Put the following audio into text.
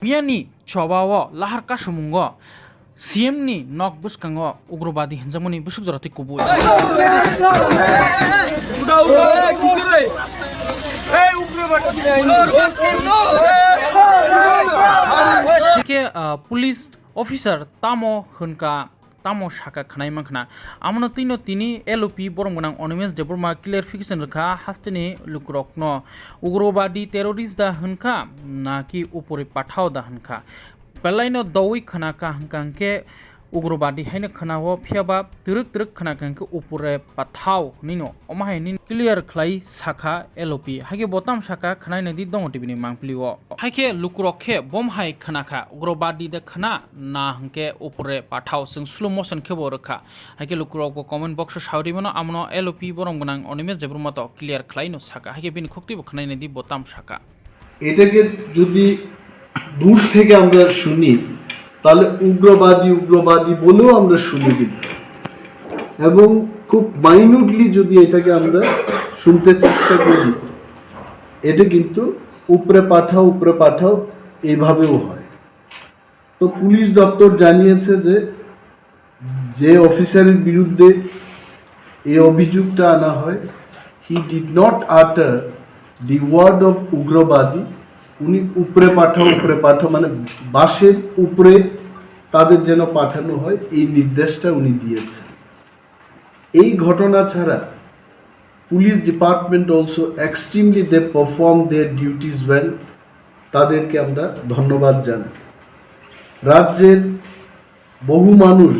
Miani Chobao Lahar Kashumungo CMni Nok Buskango Ugrobadi Hinzamuni Busukzarati Kubu Police officer Tamo Hunka Tamo Shaka Khanai Mankna Amno Tino Tini LOP Boromang Onimes Deborma clarification Raka Hastini Lukrokno Ugrobadi terrorist da Hunka Naki Upuri Patao da Hunka Pelaino Dawi Khanaka Hankanke Ugrobadi Haina Khanawo Piaba Turuk Khanakanke Upure Patao Nino Omahainin clear clay Saka LOP Hage Botam Shaka Khanai Nadi Dongotibini Mangpliwo Hake Lukroke Bomhai Khanaka Ugrobadi de Khana Na Hanke Upure Patao Sing slow motion Keboraka Hake Lukroko comment box Shaurimano Amno LOP Boromgunang Onimes Debrumato clear clay no Saka Hake bin Kokti Khanai Nadi Botam Shaka এটাকে যদি দূর থেকে আমরা শুনি তাহলে উগ্রবাদী বলেও আমরা শুনি কিন্তু এবং খুব মাইনুটলি যদি এটাকে আমরা শুনতে চেষ্টা করি এটা কিন্তু উপরে পাঠাও এইভাবেও হয় তো পুলিশ দপ্তর জানিয়েছে যে অফিসারের বিরুদ্ধে এই অভিযোগটা আনা হয় হি ডিড নট আটার দি ওয়ার্ড অফ উগ্রবাদী উনি উপরে পাঠাও মানে বাসের উপরে তাদের যেন পাঠানো হয় এই নির্দেশটা উনি দিয়েছেন এই ঘটনা ছাড়া পুলিশ ডিপার্টমেন্ট অলসো এক্সট্রিমলি দে পারফর্ম দেয়ার ডিউটিজ ওয়েল তাদেরকে আমরা ধন্যবাদ জানাই রাজ্যের বহু মানুষ